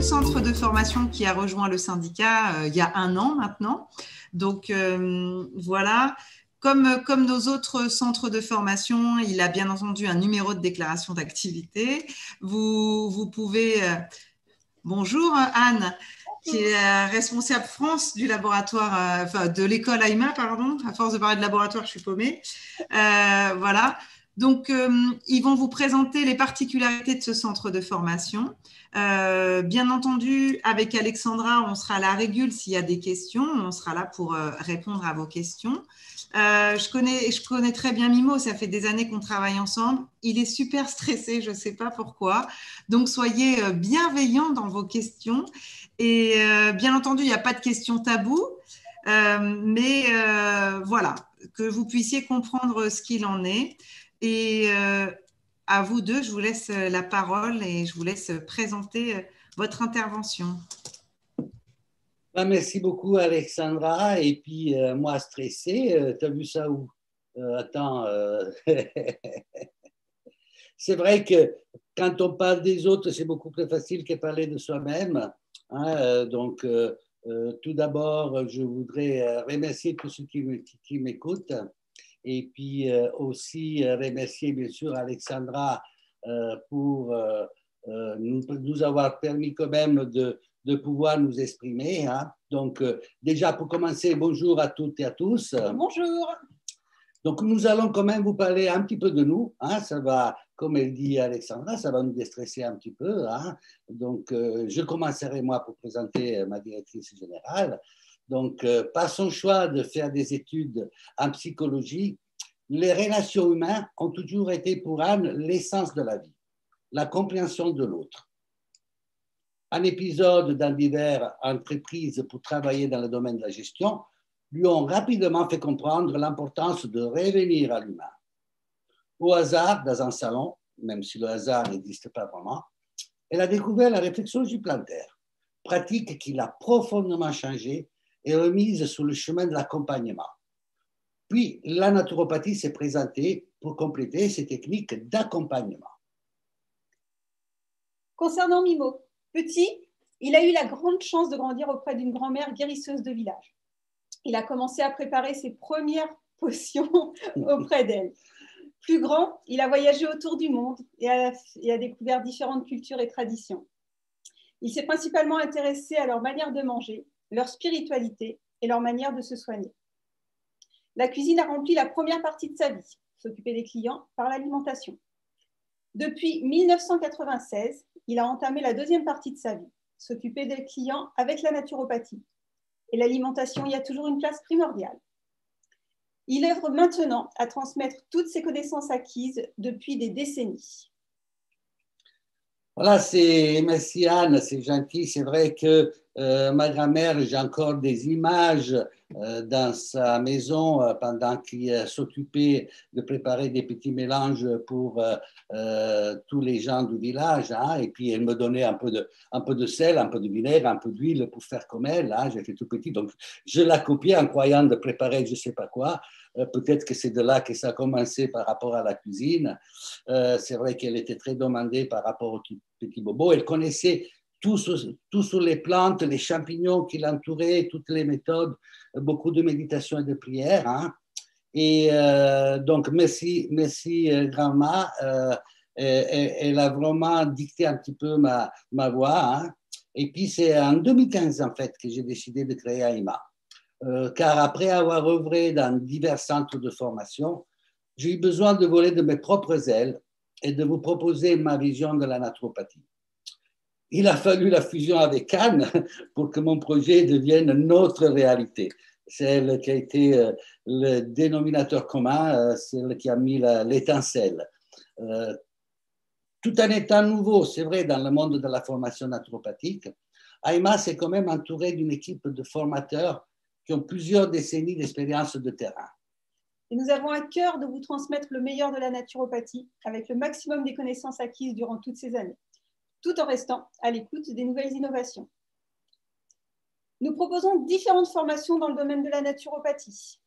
centre de formation qui a rejoint le syndicat il y a 1 an maintenant. Donc voilà, comme nos autres centres de formation, il a bien entendu un numéro de déclaration d'activité. Vous pouvez… Bonjour Anne, qui est responsable France du laboratoire, enfin de l'école AIMA, pardon. À force de parler de laboratoire, je suis paumée. Voilà. Donc, ils vont vous présenter les particularités de ce centre de formation. Bien entendu, avec Alexandra, on sera à la régule s'il y a des questions. On sera là pour répondre à vos questions. Je connais très bien Mimo, ça fait des années qu'on travaille ensemble. Il est super stressé, je ne sais pas pourquoi. Donc, soyez bienveillants dans vos questions. Et bien entendu, il n'y a pas de questions taboues, mais voilà, que vous puissiez comprendre ce qu'il en est. Et à vous deux, je vous laisse la parole et je vous laisse présenter votre intervention. Merci beaucoup, Alexandra. Et puis, moi, stressé, tu as vu ça où? Attends, c'est vrai que quand on parle des autres, c'est beaucoup plus facile que parler de soi-même. Hein, donc, tout d'abord, je voudrais remercier tous ceux qui m'écoutent et puis aussi remercier bien sûr Alexandra pour nous avoir permis quand même de pouvoir nous exprimer. Hein. Donc, déjà pour commencer, bonjour à toutes et à tous. Bonjour. Donc, nous allons quand même vous parler un petit peu de nous. Hein. Ça va, comme elle dit Alexandra, ça va nous déstresser un petit peu. Hein. Donc, je commencerai moi pour présenter ma directrice générale. Donc, par son choix de faire des études en psychologie, les relations humaines ont toujours été pour Anne l'essence de la vie, la compréhension de l'autre. Un épisode dans diverses entreprises pour travailler dans le domaine de la gestion lui ont rapidement fait comprendre l'importance de revenir à l'humain. Au hasard, dans un salon, même si le hasard n'existe pas vraiment, elle a découvert la réflexion supplémentaire, pratique qui l'a profondément changée et remise sur le chemin de l'accompagnement. Puis, la naturopathie s'est présentée pour compléter ces techniques d'accompagnement. Concernant Mimo, petit, il a eu la grande chance de grandir auprès d'une grand-mère guérisseuse de village. Il a commencé à préparer ses premières potions auprès d'elle. Plus grand, il a voyagé autour du monde et a découvert différentes cultures et traditions. Il s'est principalement intéressé à leur manière de manger, leur spiritualité et leur manière de se soigner. La cuisine a rempli la première partie de sa vie, s'occuper des clients par l'alimentation. Depuis 1996, il a entamé la deuxième partie de sa vie, s'occuper des clients avec la naturopathie. Et l'alimentation y a toujours une place primordiale. Il œuvre maintenant à transmettre toutes ses connaissances acquises depuis des décennies. Voilà, merci Anne, c'est gentil. C'est vrai que ma grand-mère, j'ai encore des images dans sa maison pendant qu'il s'occupait de préparer des petits mélanges pour tous les gens du village. Hein, et puis, elle me donnait un peu de sel, un peu de vinaigre, un peu d'huile pour faire comme elle. Hein, j'étais tout petit, donc je la copiais en croyant de préparer je ne sais pas quoi. Peut-être que c'est de là que ça a commencé par rapport à la cuisine. C'est vrai qu'elle était très demandée par rapport aux petits bobos. Elle connaissait tout sur les plantes, les champignons qui l'entouraient, toutes les méthodes, beaucoup de méditation et de prière. Hein. Et donc, merci grand-mère. Elle a vraiment dicté un petit peu ma voix. Hein. Et puis, c'est en 2015, en fait, que j'ai décidé de créer AIMA. Car après avoir œuvré dans divers centres de formation, j'ai eu besoin de voler de mes propres ailes et de vous proposer ma vision de la naturopathie. Il a fallu la fusion avec Anne pour que mon projet devienne notre réalité. C'est elle qui a été le dénominateur commun, c'est elle qui a mis l'étincelle. Tout en étant nouveau, c'est vrai, dans le monde de la formation naturopathique, AIMA s'est quand même entouré d'une équipe de formateurs qui ont plusieurs décennies d'expérience de terrain. Et nous avons à cœur de vous transmettre le meilleur de la naturopathie avec le maximum des connaissances acquises durant toutes ces années, tout en restant à l'écoute des nouvelles innovations. Nous proposons différentes formations dans le domaine de la naturopathie.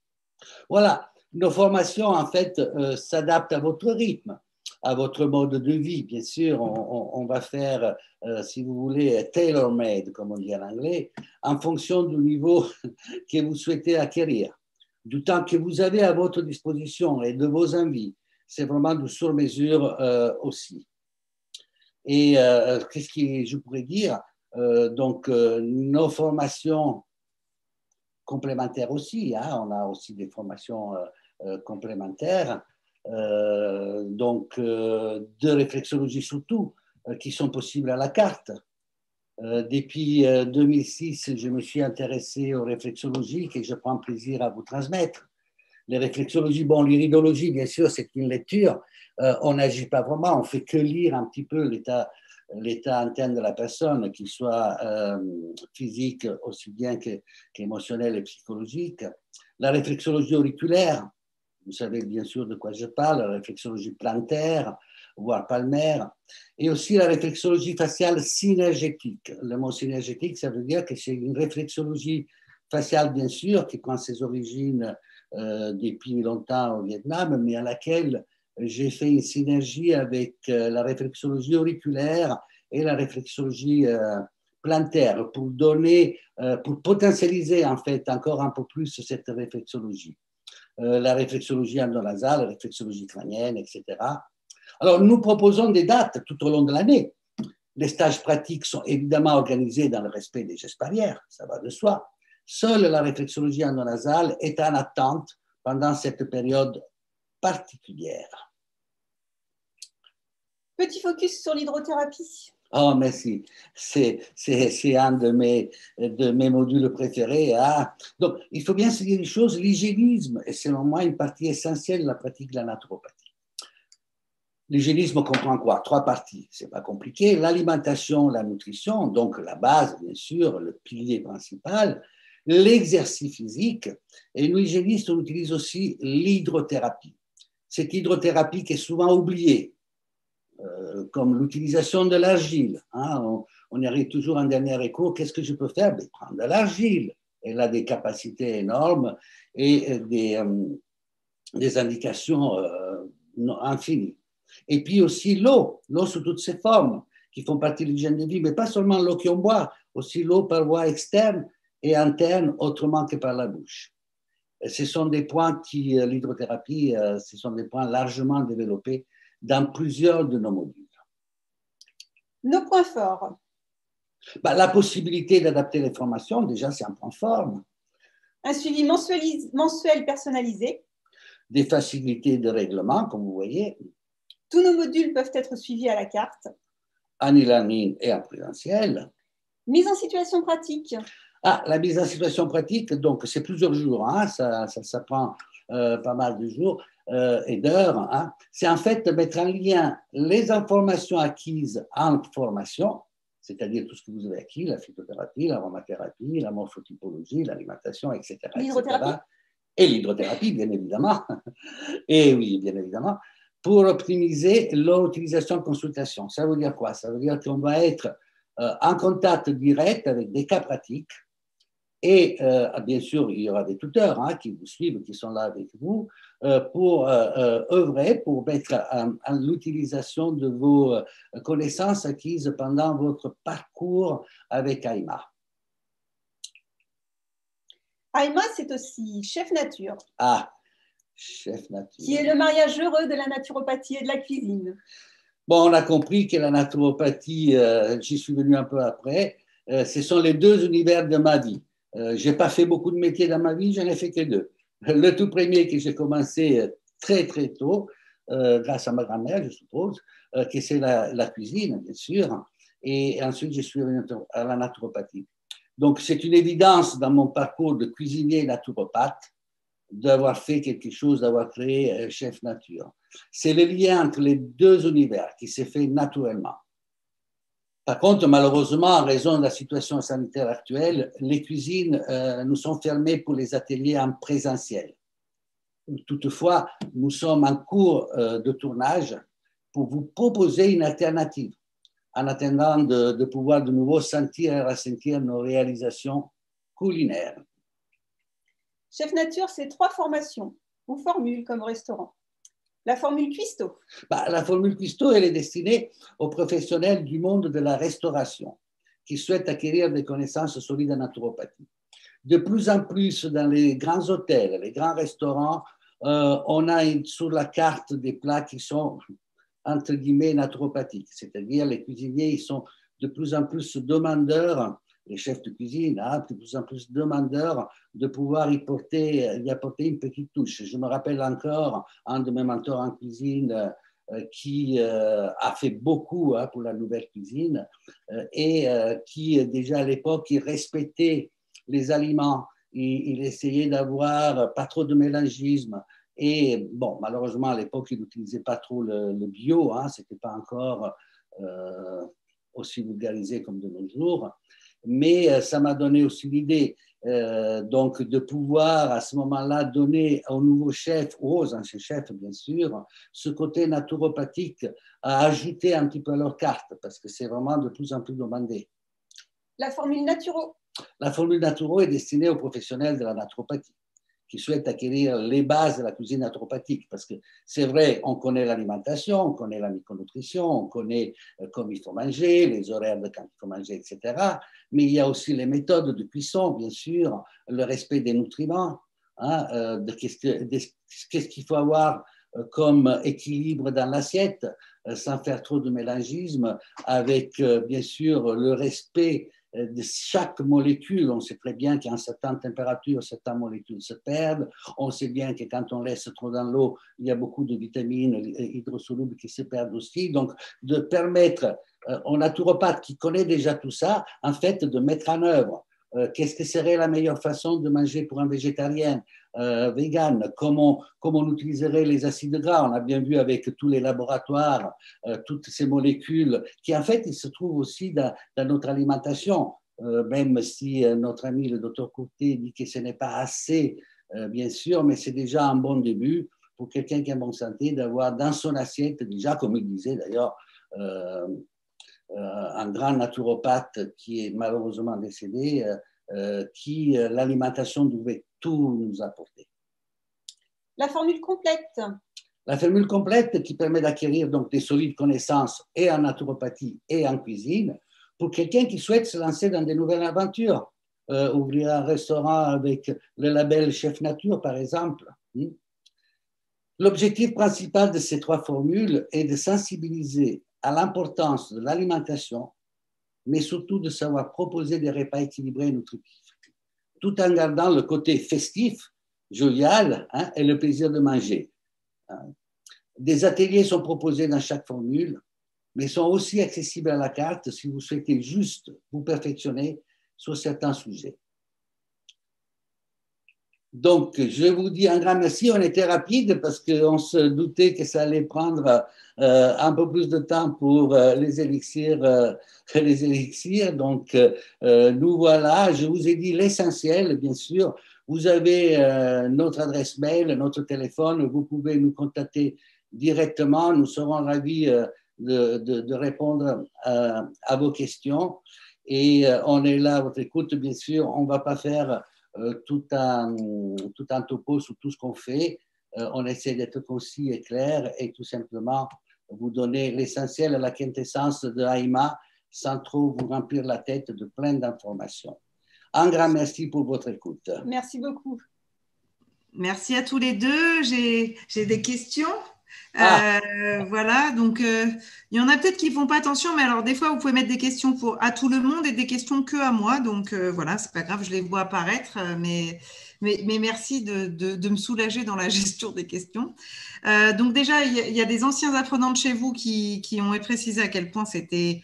Voilà, nos formations en fait s'adaptent à votre rythme, à votre mode de vie. Bien sûr, on va faire, si vous voulez, tailor-made, comme on dit en anglais, en fonction du niveau que vous souhaitez acquérir, du temps que vous avez à votre disposition et de vos envies. C'est vraiment du sur-mesure aussi. Et qu'est-ce que je pourrais dire? Donc, nos formations complémentaires aussi, hein, on a aussi des formations complémentaires, donc de réflexologie surtout, qui sont possibles à la carte. Depuis 2006, je me suis intéressé aux réflexologies que je prends plaisir à vous transmettre. Les réflexologies, bon, l'iridologie, bien sûr, c'est une lecture. On n'agit pas vraiment, on fait que lire un petit peu l'état interne de la personne, qu'il soit physique aussi bien qu'émotionnel et psychologique. La réflexologie auriculaire, vous savez bien sûr de quoi je parle, la réflexologie plantaire, voire palmaire, et aussi la réflexologie faciale synergétique. Le mot synergétique, ça veut dire que c'est une réflexologie faciale, bien sûr, qui prend ses origines depuis longtemps au Vietnam, mais à laquelle j'ai fait une synergie avec la réflexologie auriculaire et la réflexologie plantaire pour donner, pour potentialiser en fait encore un peu plus cette réflexologie. La réflexologie endonasale, la réflexologie crânienne, etc. Alors, nous proposons des dates tout au long de l'année. Les stages pratiques sont évidemment organisés dans le respect des gestes barrières, ça va de soi. Seule la réflexologie endonasale est en attente pendant cette période particulière. Petit focus sur l'hydrothérapie. Oh, merci. C'est un de mes modules préférés. Hein. Donc, il faut bien se dire une chose, l'hygiénisme est selon moi une partie essentielle de la pratique de la naturopathie. L'hygiénisme comprend quoi? 3 parties, c'est pas compliqué. L'alimentation, la nutrition, donc la base, bien sûr, le pilier principal, l'exercice physique, et nous, hygiénistes, on utilise aussi l'hydrothérapie. Cette hydrothérapie qui est souvent oubliée, comme l'utilisation de l'argile. Hein, on y arrive toujours en dernier recours. Qu'est-ce que je peux faire? Prendre de l'argile. Elle a des capacités énormes et des indications infinies. Et puis aussi l'eau sous toutes ses formes, qui font partie de l'hygiène de vie, mais pas seulement l'eau qu'on boit, aussi l'eau par voie externe et interne, autrement que par la bouche. Ce sont des points qui, l'hydrothérapie, ce sont des points largement développés dans plusieurs de nos modules. Nos points forts. La possibilité d'adapter les formations, déjà, c'est un point fort. Un suivi mensuel personnalisé. Des facilités de règlement, comme vous voyez. Tous nos modules peuvent être suivis à la carte. En e-learning et en présentiel. Mise en situation pratique. La mise en situation pratique, donc c'est plusieurs jours, hein, ça prend pas mal de jours et d'heures. Hein. C'est en fait de mettre en lien les informations acquises en formation, c'est-à-dire tout ce que vous avez acquis, la phytothérapie, l'aromathérapie, la morphotypologie, l'alimentation, etc. L'hydrothérapie. Et l'hydrothérapie, bien évidemment. Et oui, bien évidemment, pour optimiser leur utilisation en consultation. Ça veut dire quoi? Ça veut dire qu'on va être en contact direct avec des cas pratiques. Et bien sûr, il y aura des tuteurs qui vous suivent, qui sont là avec vous, pour œuvrer, pour mettre en l'utilisation de vos connaissances acquises pendant votre parcours avec AIMA. AIMA, c'est aussi Chef Nature. Chef Nature. Qui est le mariage heureux de la naturopathie et de la cuisine. Bon, on a compris que la naturopathie, j'y suis venu un peu après, ce sont les 2 univers de ma vie. Je n'ai pas fait beaucoup de métiers dans ma vie, j'en ai fait que 2. Le tout premier que j'ai commencé très très tôt, grâce à ma grand-mère, je suppose, que c'est la cuisine, bien sûr. Et ensuite, je suis venu à la naturopathie. Donc, c'est une évidence dans mon parcours de cuisinier naturopathe d'avoir fait quelque chose, d'avoir créé Chef Nature. C'est le lien entre les 2 univers qui s'est fait naturellement. Par contre, malheureusement, en raison de la situation sanitaire actuelle, les cuisines nous sont fermées pour les ateliers en présentiel. Toutefois, nous sommes en cours de tournage pour vous proposer une alternative en attendant de pouvoir de nouveau sentir et ressentir nos réalisations culinaires. Chef Nature, c'est 3 formations ou formules comme restaurant. La formule cuistot. La formule cuistot, elle est destinée aux professionnels du monde de la restauration qui souhaitent acquérir des connaissances solides en naturopathie. De plus en plus, dans les grands hôtels, les grands restaurants, on a sur la carte des plats qui sont, entre guillemets, naturopathiques. C'est-à-dire, les cuisiniers, ils sont de plus en plus demandeurs, les chefs de cuisine, de plus en plus demandeurs de pouvoir y apporter une petite touche. Je me rappelle encore un de mes mentors en cuisine qui a fait beaucoup pour la nouvelle cuisine et qui, déjà à l'époque, il respectait les aliments, il essayait d'avoir pas trop de mélangisme. Et bon, malheureusement, à l'époque, il n'utilisait pas trop le bio, ce n'était pas encore aussi vulgarisé comme de nos jours. Mais ça m'a donné aussi l'idée donc de pouvoir à ce moment-là donner aux nouveaux chefs, ou aux anciens chefs bien sûr, ce côté naturopathique à ajouter un petit peu à leur carte, parce que c'est vraiment de plus en plus demandé. La formule naturo. La formule naturo est destinée aux professionnels de la naturopathie qui souhaitent acquérir les bases de la cuisine naturopathique. Parce que c'est vrai, on connaît l'alimentation, on connaît la micronutrition, on connaît comme il faut manger, les horaires de quand il faut manger, etc. Mais il y a aussi les méthodes de cuisson, bien sûr, le respect des nutriments, qu'est-ce qu'il faut avoir comme équilibre dans l'assiette, sans faire trop de mélangisme, avec bien sûr le respect de chaque molécule. On sait très bien qu'à une certaine température, certaines molécules se perdent. On sait bien que quand on laisse trop dans l'eau, il y a beaucoup de vitamines hydrosolubles qui se perdent aussi. Donc, de permettre au naturopathe qui connaît déjà tout ça, en fait, de mettre en œuvre qu'est-ce que serait la meilleure façon de manger pour un végétarien, vegan, comment on utiliserait les acides gras. On a bien vu avec tous les laboratoires, toutes ces molécules qui, en fait, ils se trouvent aussi dans notre alimentation, même si notre ami le docteur Courtet dit que ce n'est pas assez, bien sûr, mais c'est déjà un bon début pour quelqu'un qui est en bonne santé d'avoir dans son assiette, déjà, comme il disait d'ailleurs, un grand naturopathe qui est malheureusement décédé, qui l'alimentation devait tout nous apporter. La formule complète. La formule complète qui permet d'acquérir donc des solides connaissances et en naturopathie et en cuisine pour quelqu'un qui souhaite se lancer dans des nouvelles aventures, ouvrir un restaurant avec le label Chef Nature par exemple. L'objectif principal de ces trois formules est de sensibiliser à l'importance de l'alimentation, mais surtout de savoir proposer des repas équilibrés et nutritifs, tout en gardant le côté festif, jovial et le plaisir de manger. Des ateliers sont proposés dans chaque formule, mais sont aussi accessibles à la carte si vous souhaitez juste vous perfectionner sur certains sujets. Donc, je vous dis un grand merci. On était rapide parce qu'on se doutait que ça allait prendre un peu plus de temps pour les élixirs. Donc, nous voilà. Je vous ai dit l'essentiel, bien sûr. Vous avez notre adresse mail, notre téléphone. Vous pouvez nous contacter directement. Nous serons ravis de répondre à vos questions. Et on est là à votre écoute, bien sûr. On ne va pas faire tout un topo sur tout ce qu'on fait. On essaie d'être concis et clair et tout simplement vous donner l'essentiel, la quintessence de AIMA sans trop vous remplir la tête de plein d'informations. Un grand merci pour votre écoute. Merci beaucoup. Merci à tous les deux. J'ai des questions. Voilà, donc il y en a peut-être qui ne font pas attention, mais alors des fois vous pouvez mettre des questions à tout le monde et des questions que à moi, donc voilà, c'est pas grave, je les vois apparaître, mais merci de me soulager dans la gestion des questions. Donc déjà, il y a des anciens apprenants de chez vous qui ont précisé à quel point c'était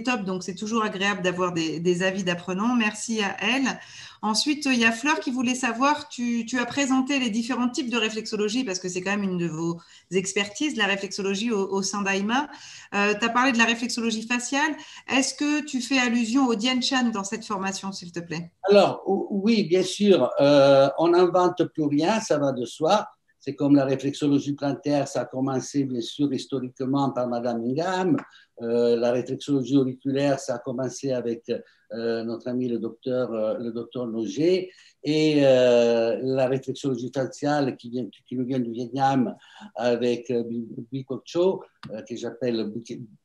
top, donc c'est toujours agréable d'avoir des avis d'apprenants. Merci à elles. Ensuite, il y a Fleur qui voulait savoir, tu as présenté les différents types de réflexologie parce que c'est quand même une de vos expertises, la réflexologie au sein d'AIMA. Tu as parlé de la réflexologie faciale. Est-ce que tu fais allusion au Dian Shan dans cette formation, s'il te plaît? Alors, oui, bien sûr, on n'invente plus rien, ça va de soi. C'est comme la réflexologie plantaire, ça a commencé bien sûr historiquement par Madame Ingham. La réflexologie auriculaire, ça a commencé avec notre ami le docteur Noger, et la réflexologie faciale qui nous vient du Vietnam avec Bui Cok Cho, que j'appelle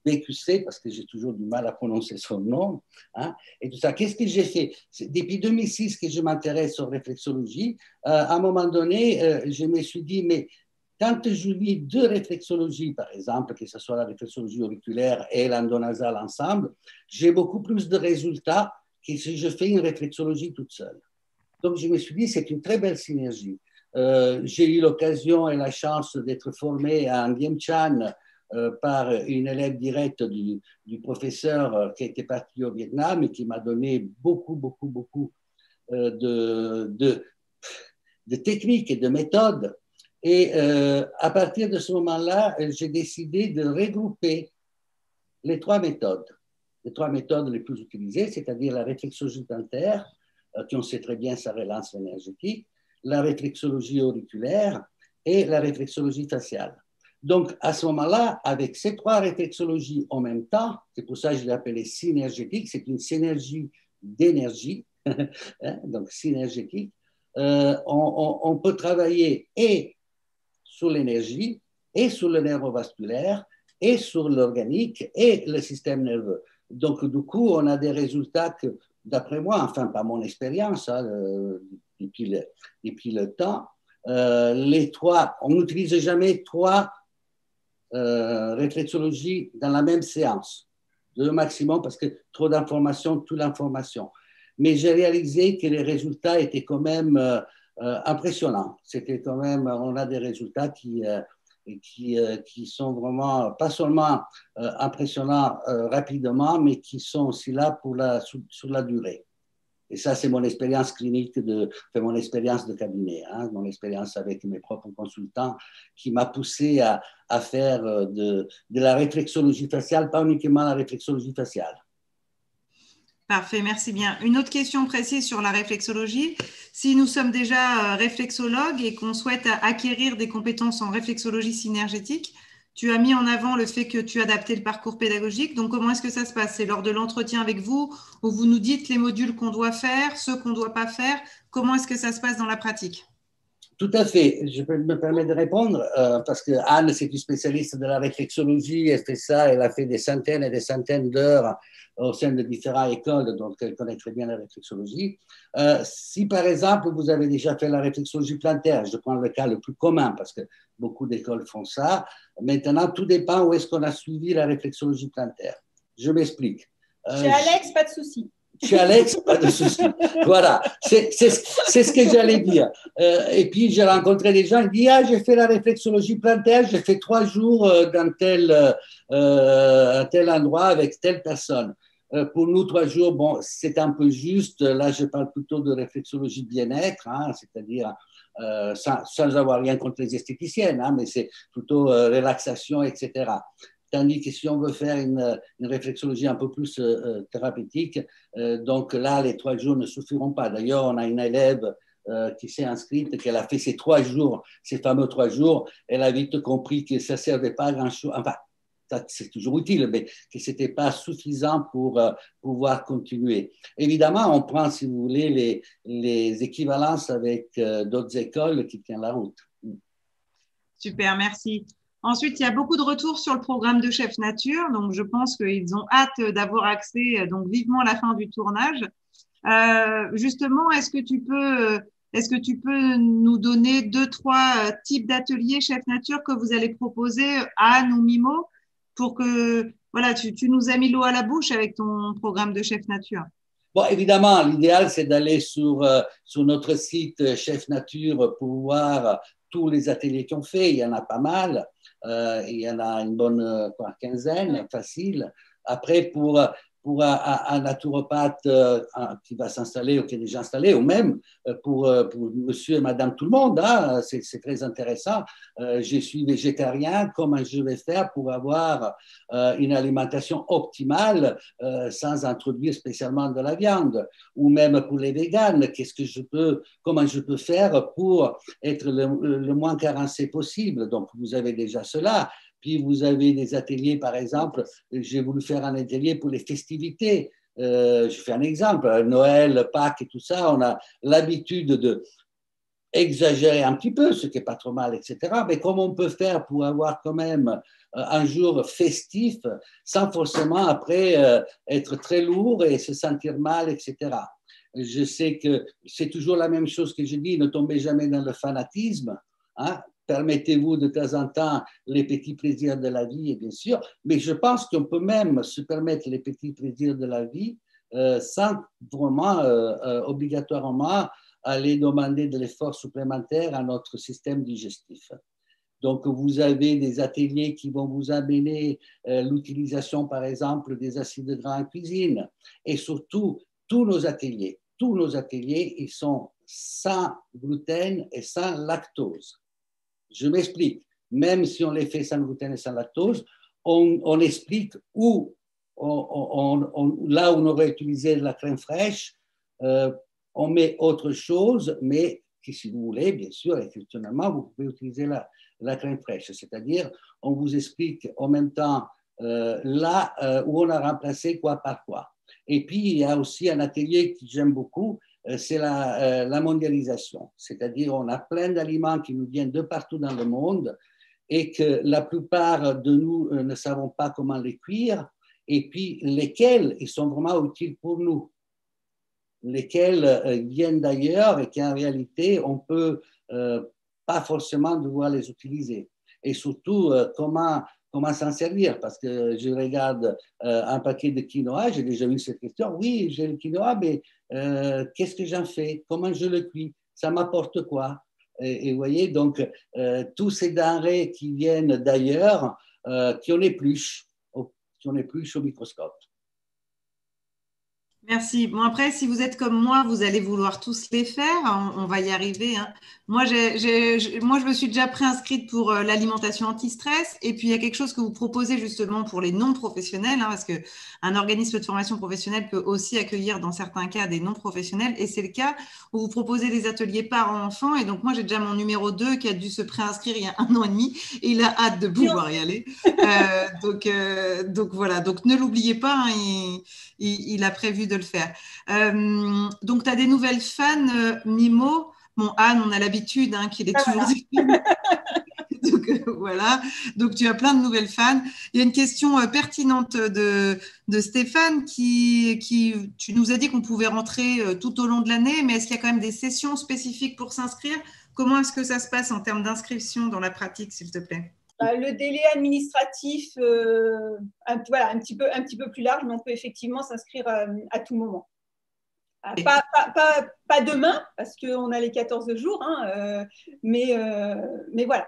BQC parce que j'ai toujours du mal à prononcer son nom, hein, et tout ça. Qu'est-ce que j'ai fait? Depuis 2006 que je m'intéresse aux réflexologie. À un moment donné, je me suis dit, mais quand je lis deux réflexologies, par exemple, que ce soit la réflexologie auriculaire et l'endonasale ensemble, j'ai beaucoup plus de résultats que si je fais une réflexologie toute seule. Donc, je me suis dit, c'est une très belle synergie. J'ai eu l'occasion et la chance d'être formé en Diem Chan par une élève directe du professeur qui était parti au Vietnam et qui m'a donné beaucoup de techniques et de méthodes. Et à partir de ce moment-là, j'ai décidé de regrouper les trois méthodes les plus utilisées, c'est-à-dire la réflexologie dentaire, qui on sait très bien ça relance l'énergétique, la réflexologie auriculaire et la réflexologie faciale. Donc, à ce moment-là, avec ces trois réflexologies en même temps, c'est pour ça que je l'ai appelé synergétique, c'est une synergie d'énergie, donc synergétique, on peut travailler et sur l'énergie, et sur le neurovasculaire, et sur l'organique, et le système nerveux. Donc, du coup, on a des résultats que, d'après moi, enfin, par mon expérience, hein, depuis le temps, les trois, on n'utilise jamais trois réflexologies dans la même séance, deux maximum, parce que trop d'informations, toute l'information. Mais j'ai réalisé que les résultats étaient quand même impressionnants. C'était quand même, on a des résultats qui sont vraiment pas seulement impressionnants rapidement, mais qui sont aussi là sur la durée. Et ça, c'est mon expérience clinique, mon expérience de cabinet, hein, mon expérience avec mes propres consultants qui m'a poussé à faire de la réflexologie faciale, pas uniquement la réflexologie faciale. Parfait, merci bien. Une autre question précise sur la réflexologie. Si nous sommes déjà réflexologues et qu'on souhaite acquérir des compétences en réflexologie synergétique, tu as mis en avant le fait que tu adaptais le parcours pédagogique. Donc, comment est-ce que ça se passe? C'est lors de l'entretien avec vous où vous nous dites les modules qu'on doit faire, ceux qu'on ne doit pas faire. Comment est-ce que ça se passe dans la pratique? Tout à fait. Je me permets de répondre parce que Anne, c'est une spécialiste de la réflexologie. Elle fait ça, elle a fait des centaines et des centaines d'heures au sein de différentes écoles, donc elle connaît très bien la réflexologie. Si par exemple, vous avez déjà fait la réflexologie plantaire, je prends le cas le plus commun parce que beaucoup d'écoles font ça. Maintenant, tout dépend où est-ce qu'on a suivi la réflexologie plantaire. Je m'explique. Chez Alex, pas de souci. Chez Alex, pas de souci. Voilà, c'est ce que j'allais dire. Et puis, j'ai rencontré des gens qui disent « Ah, j'ai fait la réflexologie plantaire, j'ai fait 3 jours dans tel endroit avec telle personne. » Pour nous, 3 jours, bon, c'est un peu juste. Là, je parle plutôt de réflexologie bien-être, hein, c'est-à-dire sans avoir rien contre les esthéticiennes, hein, mais c'est plutôt relaxation, etc. Tandis que si on veut faire une réflexologie un peu plus thérapeutique, donc là, les 3 jours ne suffiront pas. D'ailleurs, on a une élève qui s'est inscrite, qu'elle a fait ces 3 jours, ces fameux 3 jours, elle a vite compris que ça ne servait pas à grand-chose. Enfin, c'est toujours utile, mais que ce n'était pas suffisant pour pouvoir continuer. Évidemment, on prend, si vous voulez, les équivalences avec d'autres écoles qui tiennent la route. Super, merci. Ensuite, il y a beaucoup de retours sur le programme de Chef Nature, donc je pense qu'ils ont hâte d'avoir accès donc vivement à la fin du tournage. Justement, est-ce que tu peux nous donner 2-3 types d'ateliers Chef Nature que vous allez proposer à Anne ou Mimo pour que voilà, tu nous as mis l'eau à la bouche avec ton programme de Chef Nature? Bon, évidemment, l'idéal, c'est d'aller sur notre site Chef Nature pour voir tous les ateliers qu'on fait. Il y en a pas mal. Il y en a une bonne quinzaine, facile. Après, pour un naturopathe qui va s'installer ou qui est déjà installé, ou même pour monsieur et madame tout le monde, hein, c'est très intéressant. Je suis végétarien, comment je vais faire pour avoir une alimentation optimale sans introduire spécialement de la viande? Ou même pour les véganes, comment je peux faire pour être le moins carencé possible? Donc, vous avez déjà cela. Puis vous avez des ateliers, par exemple, j'ai voulu faire un atelier pour les festivités. Je fais un exemple, Noël, Pâques et tout ça, on a l'habitude de exagérer un petit peu, ce qui n'est pas trop mal, etc. Mais comment on peut faire pour avoir quand même un jour festif sans forcément après être très lourd et se sentir mal, etc. Je sais que c'est toujours la même chose que je dis, ne tombez jamais dans le fanatisme, hein. Permettez-vous de temps en temps les petits plaisirs de la vie, bien sûr, mais je pense qu'on peut même se permettre les petits plaisirs de la vie sans vraiment obligatoirement aller demander de l'effort supplémentaire à notre système digestif. Donc, vous avez des ateliers qui vont vous amener l'utilisation, par exemple, des acides gras en cuisine. Et surtout, tous nos ateliers, ils sont sans gluten et sans lactose. Je m'explique. Même si on les fait sans gluten et sans lactose, on explique où, là où on aurait utilisé de la crème fraîche, on met autre chose, mais que si vous voulez, bien sûr, exceptionnellement, vous pouvez utiliser la crème fraîche. C'est-à-dire, on vous explique en même temps là où on a remplacé quoi par quoi. Et puis, il y a aussi un atelier que j'aime beaucoup, c'est la mondialisation. C'est-à-dire, on a plein d'aliments qui nous viennent de partout dans le monde et que la plupart de nous ne savons pas comment les cuire et puis lesquels ils sont vraiment utiles pour nous, lesquels viennent d'ailleurs et qu'en réalité, on ne peut pas forcément devoir les utiliser. Et surtout, comment s'en servir, parce que je regarde un paquet de quinoa, j'ai déjà eu cette question, oui, j'ai le quinoa, mais qu'est-ce que j'en fais? Comment je le cuis? Ça m'apporte quoi? Et vous voyez, donc, tous ces denrées qui viennent d'ailleurs, qui on épluche au microscope. Merci. Bon, après, si vous êtes comme moi, vous allez vouloir tous les faire. On va y arriver, hein. Moi, je me suis déjà préinscrite pour l'alimentation anti-stress. Et puis, il y a quelque chose que vous proposez justement pour les non-professionnels, hein, parce qu'un organisme de formation professionnelle peut aussi accueillir dans certains cas des non-professionnels. Et c'est le cas où vous proposez des ateliers parents-enfants. Et donc, moi, j'ai déjà mon numéro 2 qui a dû se préinscrire il y a 1 an et demi. Et il a hâte de pouvoir y aller. Donc, voilà. Donc, ne l'oubliez pas, hein, il a prévu de le faire. Donc, tu as des nouvelles fans, Mimo. Bon, Anne, on a l'habitude hein, qu'il est toujours disponible. Donc, voilà. Donc, tu as plein de nouvelles fans. Il y a une question pertinente de Stéphane tu nous as dit qu'on pouvait rentrer tout au long de l'année, mais est-ce qu'il y a quand même des sessions spécifiques pour s'inscrire? Comment est-ce que ça se passe en termes d'inscription dans la pratique, s'il te plaît? Le délai administratif, voilà, un petit peu plus large, mais on peut effectivement s'inscrire à tout moment. Pas demain, parce qu'on a les 14 jours, hein, mais voilà,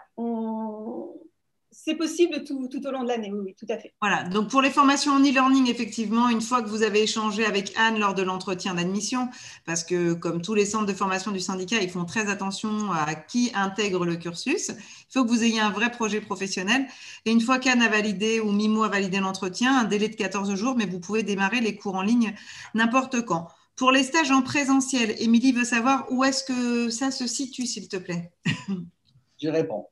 c'est possible tout au long de l'année, oui, tout à fait. Voilà, donc pour les formations en e-learning, effectivement, une fois que vous avez échangé avec Anne lors de l'entretien d'admission, parce que comme tous les centres de formation du syndicat, ils font très attention à qui intègre le cursus, il faut que vous ayez un vrai projet professionnel. Et une fois qu'Anne a validé ou Mimo a validé l'entretien, un délai de 14 jours, mais vous pouvez démarrer les cours en ligne n'importe quand. Pour les stages en présentiel, Émilie veut savoir où est-ce que ça se situe, s'il te plaît. Je réponds.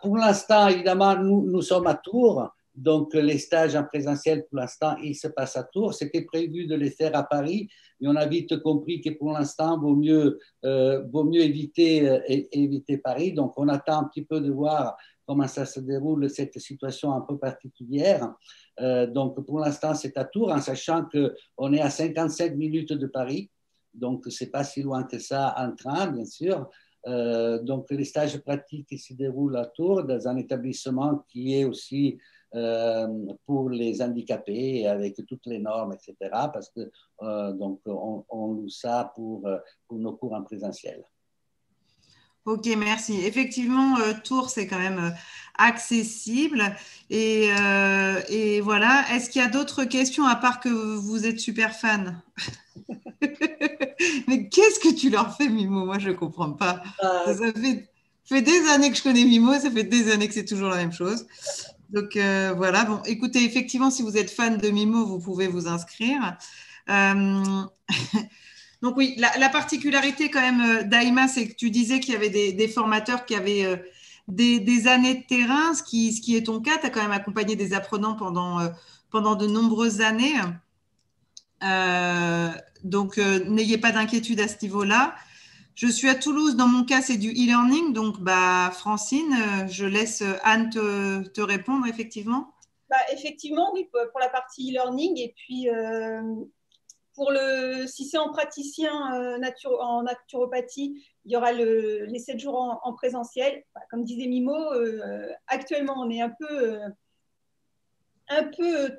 Pour l'instant, évidemment, nous sommes à Tours. Donc, les stages en présentiel, pour l'instant, ils se passent à Tours. C'était prévu de les faire à Paris, mais on a vite compris que pour l'instant, vaut mieux éviter Paris. Donc, on attend un petit peu de voir comment ça se déroule, cette situation un peu particulière. Donc, pour l'instant, c'est à Tours, en sachant qu'on est à 57 minutes de Paris. Donc, ce n'est pas si loin que ça en train, bien sûr. Donc, les stages pratiques se déroulent à Tours, dans un établissement qui est aussi pour les handicapés, avec toutes les normes, etc. Parce que donc, on loue ça pour nos cours en présentiel. Ok, merci. Effectivement, Tours, c'est quand même accessible. Et voilà. Est-ce qu'il y a d'autres questions à part que vous êtes super fan? Mais qu'est-ce que tu leur fais, Mimo? Moi, je ne comprends pas. Ça fait des années que je connais Mimo, ça fait des années que c'est toujours la même chose. Donc, voilà. Bon, écoutez, effectivement, si vous êtes fan de Mimo, vous pouvez vous inscrire. Donc oui, la particularité quand même d'AIMA, c'est que tu disais qu'il y avait des formateurs qui avaient des années de terrain, ce qui est ton cas. Tu as quand même accompagné des apprenants pendant de nombreuses années. Donc, n'ayez pas d'inquiétude à ce niveau-là. Je suis à Toulouse. Dans mon cas, c'est du e-learning. Donc, Francine, je laisse Anne te répondre, effectivement. Effectivement, oui, pour la partie e-learning. Et puis, si c'est en praticien en naturopathie, il y aura les 7 jours en présentiel. Comme disait Mimo, actuellement, on est un peu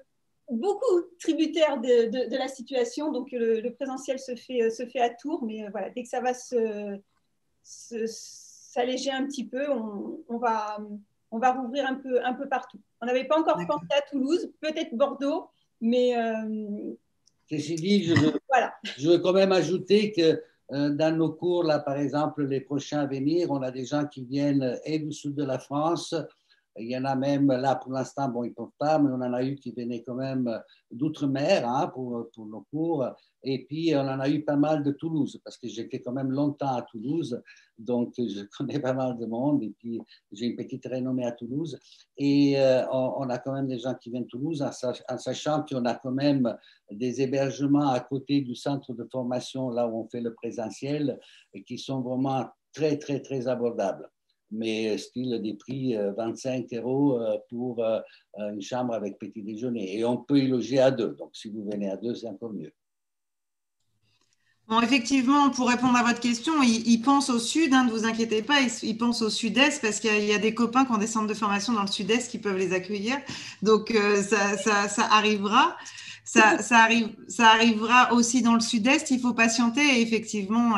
beaucoup tributaire de la situation. Donc, le présentiel se fait à Tours. Mais voilà, dès que ça va s'alléger un petit peu, on va rouvrir un peu partout. On n'avait pas encore pensé à Toulouse, peut-être Bordeaux, mais... Ceci dit, je veux quand même ajouter que dans nos cours, là, par exemple, les prochains à venir, on a des gens qui viennent et du sud de la France. Il y en a même, là, pour l'instant, bon, ils ne peuvent pas, mais on en a eu qui venaient quand même d'outre-mer pour nos cours. Et puis, on en a eu pas mal de Toulouse, parce que j'étais quand même longtemps à Toulouse, donc je connais pas mal de monde. Et puis, j'ai une petite renommée à Toulouse. Et on a quand même des gens qui viennent de Toulouse, en sachant qu'on a quand même des hébergements à côté du centre de formation, là où on fait le présentiel, et qui sont vraiment très, très, très abordables. Mais style des prix 25 € pour une chambre avec petit déjeuner. Et on peut y loger à 2. Donc, si vous venez à 2, c'est encore mieux. Bon, effectivement, pour répondre à votre question, ils pensent au sud, ne vous inquiétez pas, ils pensent au sud-est parce qu'il y a des copains qui ont des centres de formation dans le sud-est qui peuvent les accueillir. Donc, ça arrivera. Ça arrivera aussi dans le sud-est. Il faut patienter. Et effectivement,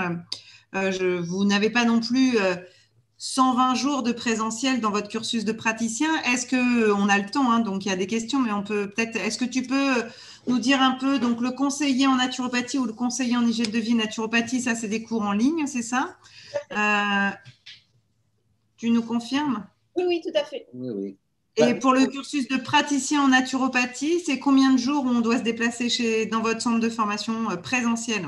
vous n'avez pas non plus 120 jours de présentiel dans votre cursus de praticien. Est-ce qu'on a le temps, donc il y a des questions, mais on peut peut-être. Est-ce que tu peux nous dire un peu, donc le conseiller en naturopathie ou le conseiller en hygiène de vie naturopathie, ça c'est des cours en ligne, c'est ça? Tu nous confirmes? Oui, tout à fait. Oui, oui. Et pour le cursus de praticien en naturopathie, c'est combien de jours où on doit se déplacer dans votre centre de formation présentiel?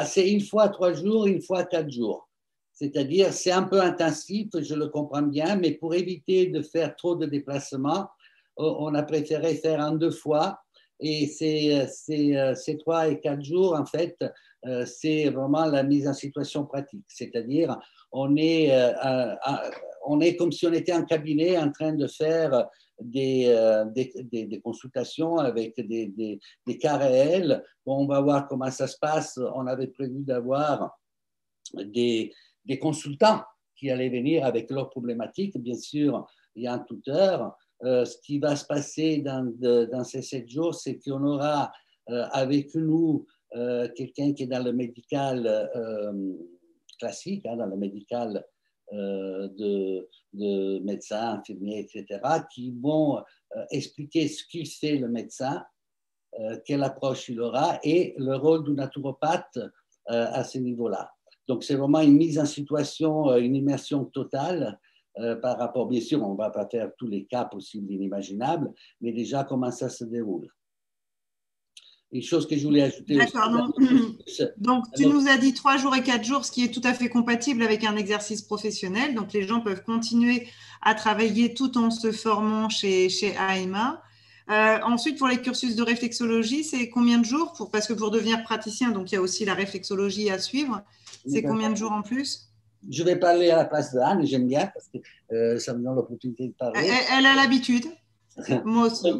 C'est une fois 3 jours, une fois 4 jours. C'est-à-dire, c'est un peu intensif, je le comprends bien, mais pour éviter de faire trop de déplacements, on a préféré faire en 2 fois. Et ces 3 et 4 jours, en fait, c'est vraiment la mise en situation pratique. C'est-à-dire, on est comme si on était en cabinet en train de faire des consultations avec des cas réels. Bon, on va voir comment ça se passe. On avait prévu d'avoir des consultants qui allaient venir avec leurs problématiques. Bien sûr, il y a un tuteur. Ce qui va se passer dans ces 7 jours, c'est qu'on aura avec nous quelqu'un qui est dans le médical classique, dans le médical de médecins, infirmiers, etc., qui vont expliquer ce qu'il fait le médecin, quelle approche il aura et le rôle du naturopathe à ce niveau-là. Donc, c'est vraiment une mise en situation, une immersion totale par rapport, bien sûr, on ne va pas faire tous les cas possibles et inimaginables, mais déjà comment ça se déroule. Une chose que je voulais ajouter aussi. D'accord. Donc, tu nous as dit 3 jours et 4 jours, ce qui est tout à fait compatible avec un exercice professionnel. Donc, les gens peuvent continuer à travailler tout en se formant chez AEMA. Ensuite, pour les cursus de réflexologie, c'est combien de jours parce que pour devenir praticien, donc il y a aussi la réflexologie à suivre. C'est combien de jours en plus? Je vais parler à la place d'Anne, j'aime bien parce que ça me donne l'opportunité de parler. Elle a l'habitude. Moi aussi.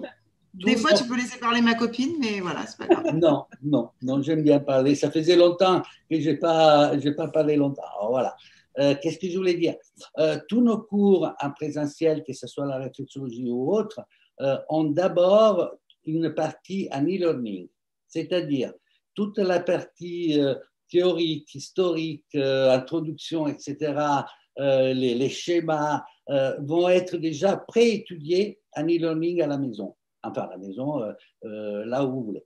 Des fois, tu peux laisser parler ma copine, mais voilà, c'est pas grave. Non, j'aime bien parler. Ça faisait longtemps que je n'ai pas parlé longtemps. Alors, voilà. Qu'est-ce que je voulais dire? Tous nos cours en présentiel, que ce soit la réflexologie ou autre, ont d'abord une partie en e-learning, c'est-à-dire toute la partie théorique, historique, introduction, etc., les schémas vont être déjà préétudiés en e-learning à la maison. Enfin, à la maison, là où vous voulez.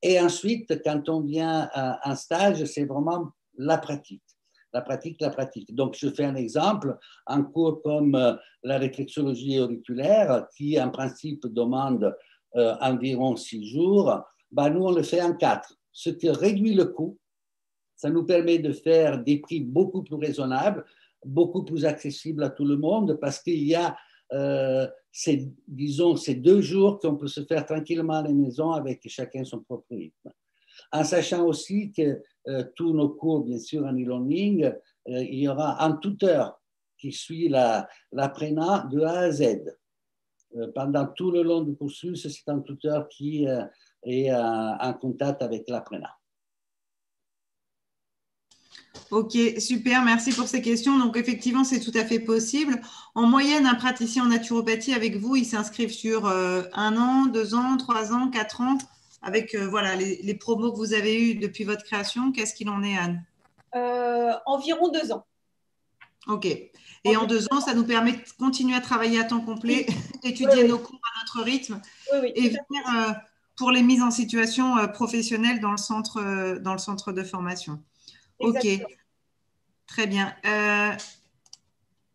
Et ensuite, quand on vient à un stage, c'est vraiment la pratique. La pratique. Donc, je fais un exemple, un cours comme la réflexologie auriculaire, qui en principe demande environ 6 jours, nous, on le fait en 4, ce qui réduit le coût. Ça nous permet de faire des prix beaucoup plus raisonnables. beaucoup plus accessible à tout le monde parce qu'il y a, disons, ces 2 jours qu'on peut se faire tranquillement à la maison avec chacun son propre rythme. En sachant aussi que tous nos cours, bien sûr, en e-learning, il y aura un tuteur qui suit l'apprenant de A à Z. Pendant tout le long du cursus, c'est un tuteur qui est en contact avec l'apprenant. Ok, super, merci pour ces questions. Donc, effectivement, c'est tout à fait possible. En moyenne, un praticien en naturopathie avec vous, il s'inscrive sur 1 an, 2 ans, 3 ans, 4 ans, avec voilà, les promos que vous avez eus depuis votre création. Qu'est-ce qu'il en est, Anne? Environ 2 ans. Ok. Et en 2 ans, ça nous permet de continuer à travailler à temps complet, étudier nos cours à notre rythme et venir pour les mises en situation professionnelle dans le centre de formation. Exactement. Ok, très bien.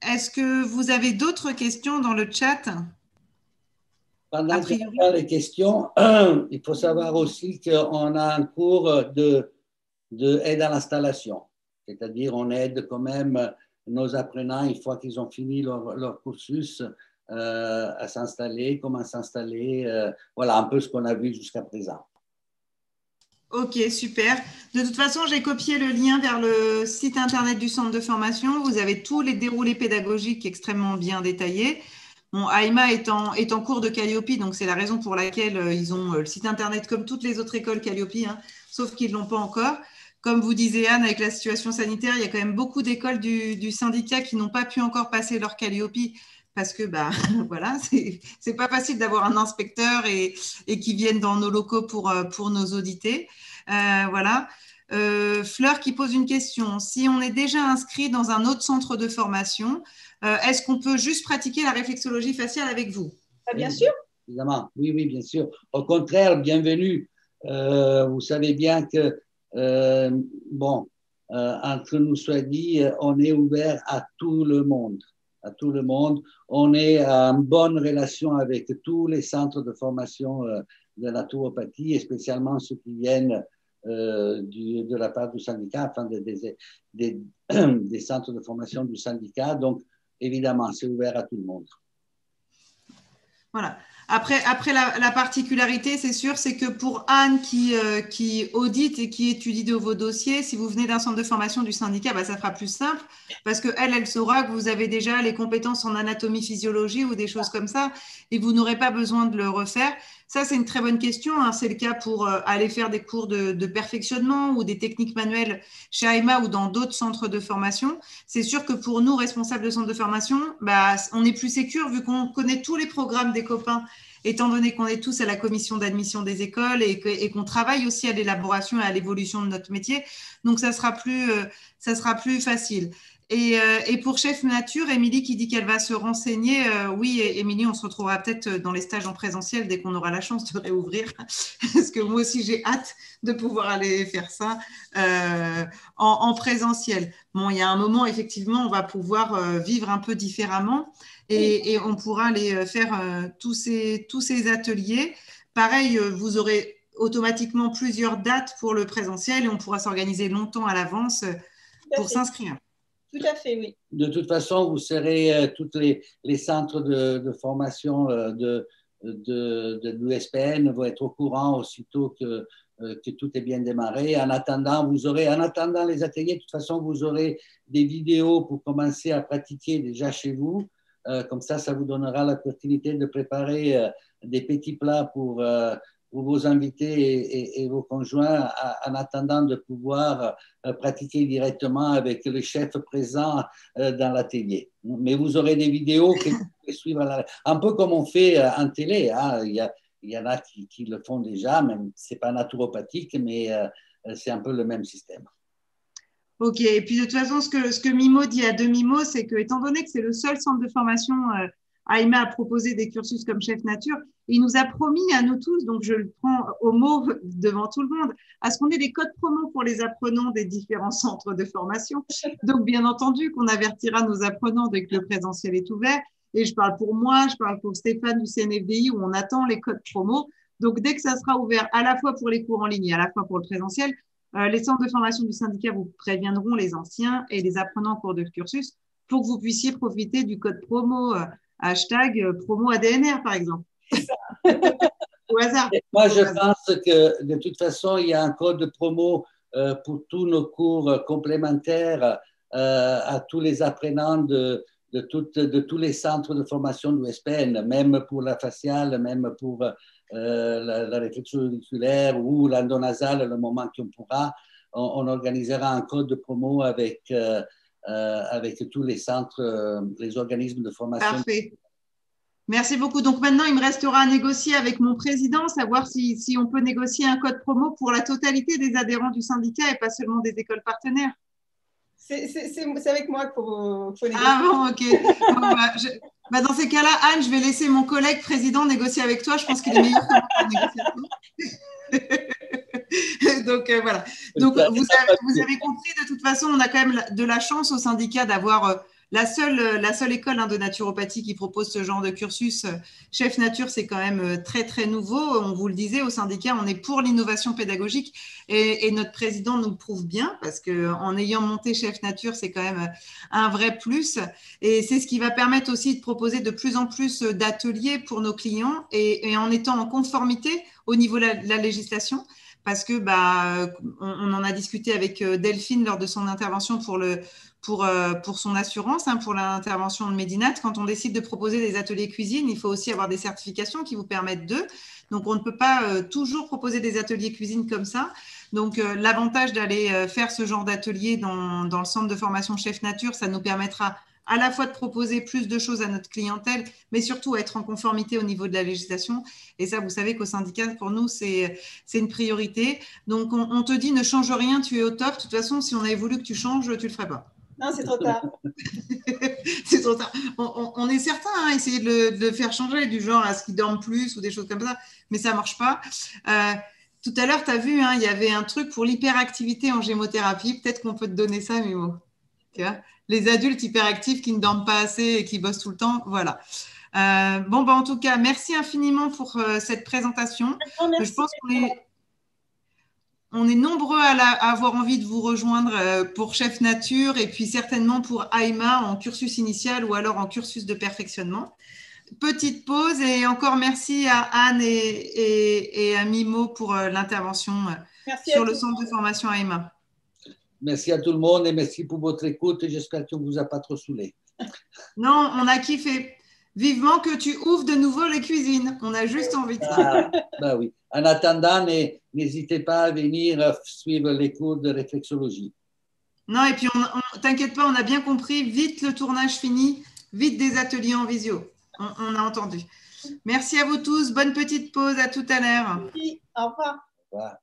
Est-ce que vous avez d'autres questions dans le chat? Pendant que je prends les questions, il faut savoir aussi qu'on a un cours d'aide à l'installation. C'est-à-dire, on aide quand même nos apprenants, une fois qu'ils ont fini leur cursus, à s'installer, comment s'installer. Voilà un peu ce qu'on a vu jusqu'à présent. Ok, super. De toute façon, j'ai copié le lien vers le site internet du centre de formation. Vous avez tous les déroulés pédagogiques extrêmement bien détaillés. Bon, AIMA est en cours de Calliope, donc c'est la raison pour laquelle ils ont le site internet comme toutes les autres écoles Calliope, hein, sauf qu'ils ne l'ont pas encore. Comme vous disiez, Anne, avec la situation sanitaire, il y a quand même beaucoup d'écoles du syndicat qui n'ont pas pu encore passer leur Calliope parce que voilà, c'est pas facile d'avoir un inspecteur et qui viennent dans nos locaux pour nous auditer. Voilà. Fleur qui pose une question. Si on est déjà inscrit dans un autre centre de formation, est-ce qu'on peut juste pratiquer la réflexologie faciale avec vous? Bien sûr. Évidemment, oui, bien sûr. Au contraire, bienvenue. Vous savez bien que, entre nous soit dit, on est ouvert à tout le monde. À tout le monde. On est en bonne relation avec tous les centres de formation de naturopathie, et spécialement ceux qui viennent de la part du syndicat, enfin des centres de formation du syndicat. Donc, évidemment, c'est ouvert à tout le monde. Voilà. Après la particularité, c'est sûr, c'est que pour Anne qui audite et qui étudie de vos dossiers, si vous venez d'un centre de formation du syndicat, ça sera plus simple parce qu'elle saura que vous avez déjà les compétences en anatomie, physiologie ou des choses comme ça et vous n'aurez pas besoin de le refaire. Ça, c'est une très bonne question. Hein. C'est le cas pour aller faire des cours de perfectionnement ou des techniques manuelles chez AIMA ou dans d'autres centres de formation. C'est sûr que pour nous, responsables de centres de formation, on est plus sécure vu qu'on connaît tous les programmes des copains, étant donné qu'on est tous à la commission d'admission des écoles et qu'on travaille aussi à l'élaboration et à l'évolution de notre métier. Donc, ça sera plus facile. Et pour Chef Nature, Émilie qui dit qu'elle va se renseigner, oui, Émilie, on se retrouvera peut-être dans les stages en présentiel dès qu'on aura la chance de réouvrir, parce que moi aussi, j'ai hâte de pouvoir aller faire ça en présentiel. Bon, il y a un moment, effectivement, on va pouvoir vivre un peu différemment et on pourra aller faire tous ces ateliers. Pareil, vous aurez automatiquement plusieurs dates pour le présentiel et on pourra s'organiser longtemps à l'avance pour s'inscrire. Tout à fait, oui. De toute façon, vous serez tous les centres de formation de l'USPN vont être au courant aussitôt que tout est bien démarré. En attendant les ateliers, de toute façon, vous aurez des vidéos pour commencer à pratiquer déjà chez vous. Comme ça vous donnera l'opportunité de préparer des petits plats pour vos invités et vos conjoints en attendant de pouvoir pratiquer directement avec le chef présent dans l'atelier. Mais vous aurez des vidéos que vous pouvez suivre un peu comme on fait en télé. Hein. Il y en a qui le font déjà, même ce n'est pas naturopathique, mais c'est un peu le même système. Ok, et puis de toute façon, ce que Mimo dit à demi-mot, c'est que, étant donné que c'est le seul centre de formation AIMA à proposer des cursus comme Chef Nature, il nous a promis à nous tous, donc je le prends au mot devant tout le monde, à ce qu'on ait des codes promo pour les apprenants des différents centres de formation. Donc, bien entendu, qu'on avertira nos apprenants dès que le présentiel est ouvert. Et je parle pour moi, je parle pour Stéphane du CNFDI où on attend les codes promo. Donc, dès que ça sera ouvert à la fois pour les cours en ligne et à la fois pour le présentiel, les centres de formation du syndicat vous préviendront, les anciens et les apprenants en cours de cursus, pour que vous puissiez profiter du code promo hashtag promo ADNR, par exemple. Au hasard. Moi, je pense que de toute façon, il y a un code promo pour tous nos cours complémentaires à tous les apprenants de tous les centres de formation de l'USPN, même pour la faciale, même pour la réflexion auriculaire ou l'endonasale, le moment qu'on pourra. On organisera un code de promo avec tous les centres, les organismes de formation. Parfait. Merci beaucoup. Donc maintenant, il me restera à négocier avec mon président, savoir si on peut négocier un code promo pour la totalité des adhérents du syndicat et pas seulement des écoles partenaires. C'est avec moi qu'il faut négocier. Ah bon, ok. Bon, dans ces cas-là, Anne, je vais laisser mon collègue président négocier avec toi. Je pense qu'il est meilleur que moi en négociation. Donc voilà. Donc vous avez compris, de toute façon, on a quand même de la chance au syndicat d'avoir la seule école de naturopathie qui propose ce genre de cursus. Chef Nature, c'est quand même très, très nouveau. On vous le disait, au syndicat, on est pour l'innovation pédagogique et notre président nous le prouve bien parce qu'en ayant monté Chef Nature, c'est quand même un vrai plus. Et c'est ce qui va permettre aussi de proposer de plus en plus d'ateliers pour nos clients et en étant en conformité au niveau de la législation. Parce que on en a discuté avec Delphine lors de son intervention pour son assurance, pour l'intervention de Medinat. Quand on décide de proposer des ateliers cuisine, il faut aussi avoir des certifications qui vous permettent d'eux. Donc, on ne peut pas toujours proposer des ateliers cuisine comme ça. Donc, l'avantage d'aller faire ce genre d'atelier dans le centre de formation Chef Nature, ça nous permettra à la fois de proposer plus de choses à notre clientèle, mais surtout être en conformité au niveau de la législation. Et ça, vous savez qu'au syndicat, pour nous, c'est une priorité. Donc, on te dit, ne change rien, tu es au top. De toute façon, si on avait voulu que tu changes, tu ne le ferais pas. Non, c'est trop tard. C'est trop tard. On est certain, essayer de le faire changer, du genre à ce qu'il dorme plus ou des choses comme ça, mais ça ne marche pas. Tout à l'heure, tu as vu, il y avait un truc pour l'hyperactivité en gémothérapie. Peut-être qu'on peut te donner ça, Mimo. Tu vois, les adultes hyperactifs qui ne dorment pas assez et qui bossent tout le temps, voilà. En tout cas, merci infiniment pour cette présentation. Merci. Je pense qu'on est nombreux à avoir envie de vous rejoindre pour Chef Nature et puis certainement pour AIMA en cursus initial ou alors en cursus de perfectionnement. Petite pause et encore merci à Anne et à Mimo pour l'intervention sur le centre de formation AIMA. Merci à tout le monde et merci pour votre écoute. J'espère qu'on ne vous a pas trop saoulé. Non, on a kiffé. Vivement que tu ouvres de nouveau les cuisines. On a juste envie de ça. Oui. En attendant, n'hésitez pas à venir suivre les cours de réflexologie. Non, et puis t'inquiète pas, on a bien compris. Vite le tournage fini, vite des ateliers en visio. On a entendu. Merci à vous tous. Bonne petite pause. À tout à l'heure. Au revoir. Au revoir.